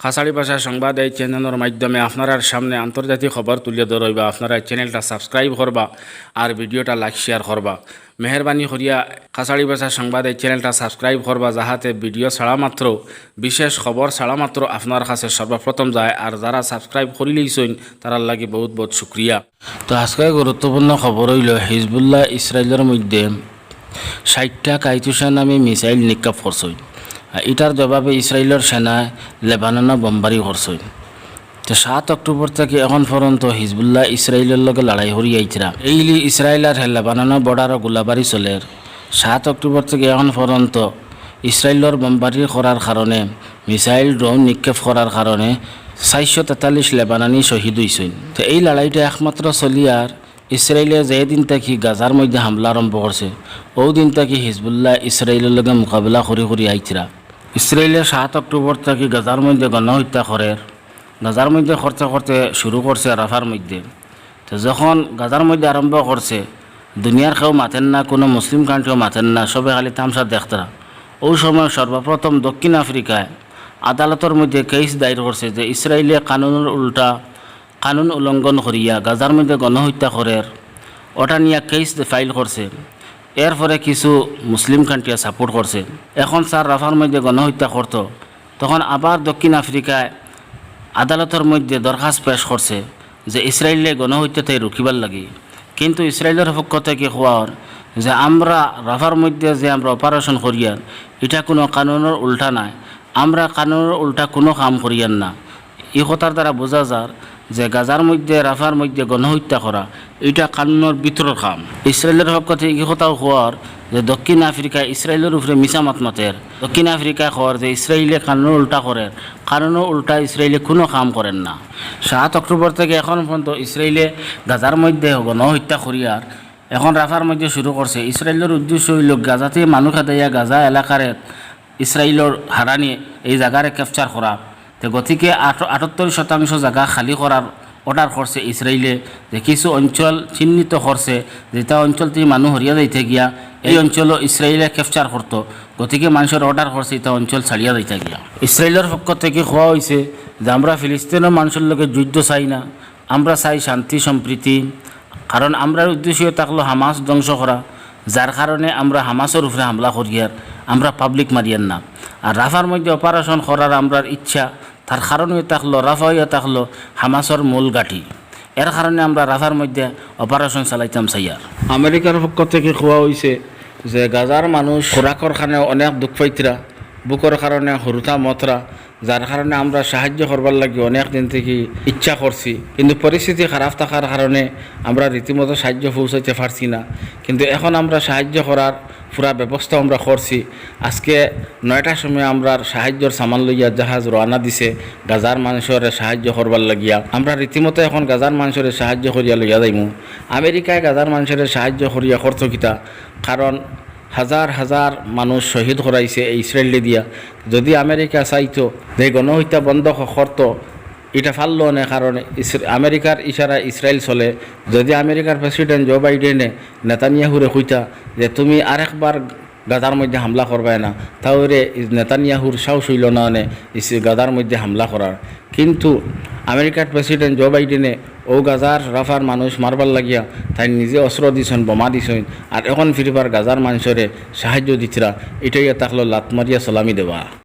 খাসাড়ি ভাষা সংবাদ এই চ্যানেলের মাধ্যমে আপনার সামনে আন্তর্জাতিক খবর তুলে ধরবা। আপনারা চ্যানেলটা সাবস্ক্রাইব করবা আর ভিডিওটা লাইক শেয়ার করবা। মেহরবানি করিয়া খাসাড়ি ভাষা সংবাদ এই চ্যানেলটা সাবস্ক্রাইব করবা, যাহাতে ভিডিও ছাড়া মাত্র বিশেষ খবর ছাড়া মাত্র আপনার কাছে সর্বপ্রথম যায়। আর যারা সাবস্ক্রাইব করিলেইছেন তারার লাগে বহুত বহুত শুক্রিয়া। তো আজকে গুরুত্বপূর্ণ খবর হইল হিজবুল্লাহ ইসরায়েলের মধ্যে 60টা কাইতুসা নামে মিসাইল নিক্ষেপ করছে। এটার জবাবে ইসরায়েলের সেনায় লেবাননে বোমবারি করছে। তো 7 অক্টোবর থেকে এখন পর্যন্ত হিজবুল্লাহ ইসরায়েলের লগে লড়াই হরি আইতরা। এইলি ইসরায়েল আর লেবাননের বর্ডারও গোলাবারি চলে। 7 অক্টোবর থেকে এখন পর্যন্ত ইসরায়েলের বোমবারি করার কারণে, মিসাইল ড্রোন নিক্ষেপ করার কারণে 443 লেবাননি শহীদ হয়েছেন। তো এই লড়াইটা একমাত্র চলি আর ইসরায়েলে যেদিন থেকে গাজার মধ্যে হামলা আরম্ভ করছে ও দিন থেকে হিজবুল্লাহ ইসরায়েলের লগে মোকাবিলা করি আইতরা। ইসরায়েলে 7 অক্টোবর থেকে গাজার মধ্যে গণহত্যা করে, গাজার মধ্যে খরচা করতে শুরু করছে রাফার মধ্যে। তো যখন গাজার মধ্যে আরম্ভ করছে, দুনিয়ার কেউ মাতেন না, কোনো মুসলিম কান্ট্রিও মাতেন না, সবে খালি তামসা দেখতরা। ওই সময় সর্বপ্রথম দক্ষিণ আফ্রিকায় আদালতের মধ্যে কেস দায়ের করছে যে ইসরায়েলে কানুন উল্লঙ্ঘন করিয়া গাজার মধ্যে গণহত্যা করে, ওটা নিয়ে কেস ফাইল করছে। এরপরে কিছু মুসলিম কান্ট্রিয়া সাপোর্ট করছে। এখন স্যার রাফার মধ্যে গণহত্যা করতো, তখন আবার দক্ষিণ আফ্রিকায় আদালতের মধ্যে দরখাস্ত পেশ করছে যে ইসরায়েলে গণহত্যাতে রুখিবার লাগে। কিন্তু ইসরায়েলের পক্ষ থেকে হওয়ার যে আমরা রাফার মধ্যে যে আমরা অপারেশন করিয়ার, এটা কোনো কানুনের উল্টা নাই, আমরা কানুনের উল্টা কোনো কাম করিয়ার না। এই কথার দ্বারা বোঝা যায় যে গাজার মধ্যে রাফার মধ্যে গণহত্যা করা এটা কানুনের ভিতরের কাম। ইসরায়েলের পক্ষ থেকে এই কথাও হওয়ার যে দক্ষিণ আফ্রিকায় ইসরায়েলের উপরে মিছা মাতের, দক্ষিণ আফ্রিকায় হওয়ার যে ইসরায়েলে কানুন উল্টা করেন, কানুনের উল্টা ইসরায়েলে কোনো কাম করেন না। 7 অক্টোবর থেকে এখন পর্যন্ত ইসরায়েলে গাজার মধ্যে গণহত্যা করিয়ার এখন রাফার মধ্যে শুরু করছে। ইসরায়েলের উদ্দেশ্য হইল গাজাতে মানুষ আদাইয়া গাজা এলাকার ইসরায়েলের হারানি এই জায়গারে ক্যাপচার করা। তো গতিকে 78% জায়গা খালি করার অর্ডার করছে ইসরায়েলে। যে কিছু অঞ্চল চিহ্নিত করছে, যেটা অঞ্চল থেকে মানুষ হরিয়া যাইতে গিয়া এই অঞ্চলও ইসরায়েলে ক্যাপচার করতো। গতিকে মানুষের অর্ডার করছে এটা অঞ্চল ছাড়িয়া যাইতে গিয়া। ইসরায়েলের পক্ষ থেকে হওয়া হয়েছে যে আমরা ফিলিস্তিনের মানুষের লগে যুদ্ধ চাই না, আমরা চাই শান্তি সম্প্রীতি। কারণ আমরা উদ্দেশ্য থাকলো হামাস ধ্বংস করা, যার কারণে আমরা হামাসের উপরে হামলা করিয়ার, আমরা পাবলিক মারিয়ার না। আর রাফার মধ্যে অপারেশন করার আমরা ইচ্ছা, তার কারণে থাকলো রাফা হইয়া থাকলো হামাসের মূল গাঠি। এর কারণে আমরা রাফার মধ্যে অপারেশন চালাইতাম চাইয়ার। আমেরিকার পক্ষ থেকে কোয়া হয়েছে যে গাজার মানুষ খোরাকর কারণে অনেক দুঃখ পাইতরা, বুকর কারণে হরুতা মতরা, যার কারণে আমরা সাহায্য করবার লাগে অনেক দিন থেকে ইচ্ছা করছি। কিন্তু পরিস্থিতি খারাপ থাকার কারণে আমরা রীতিমতো সাহায্য পৌঁছাইতে পারছি না। কিন্তু এখন আমরা সাহায্য করার পুরা ব্যবস্থা আমরা করছি। আজকে 9টার সময় আমরা সাহায্যর সামান লইয়া জাহাজ রওনা দিছে গাজার মানুষের সাহায্য করবার লাগিয়া। আমরা রীতিমতো এখন গাজার মানুষের সাহায্য করিয়া লইয়া যাইমু। আমেরিকায় গাজার মানুষের সাহায্য করিয়া করত কিতা, কারণ হাজার হাজার মানুষ শহীদ করাইছে এই ইসরায়েলে দিয়া। যদি আমেরিকা চাইতো যে গণহত্যা বন্ধ করতো, এটা পারল না, কারণ আমেরিকার ইশারা ইসরায়েল চলে। যদি আমেরিকার প্রেসিডেন্ট জো বাইডেনে নেতানিয়াহুরে কইতা যে তুমি আরেকবার গাজার মধ্যে হামলা করবাই না, তাহলে নেতানিয়াহুর সাহস হইল না গাজার মধ্যে হামলা করার। কিন্তু আমেরিকার প্রেসিডেন্ট জো বাইডেনে ও গাজার রাফার মানুষ মারবার লাগিয়া তাই নিজে অস্ত্র দিছেন, বোমা দিছেন, আর এখন ফিরবার গাজার মানুষের সাহায্য দিতরা। এটাই থাকলো লাতমারিয়া সালামি দেওয়া।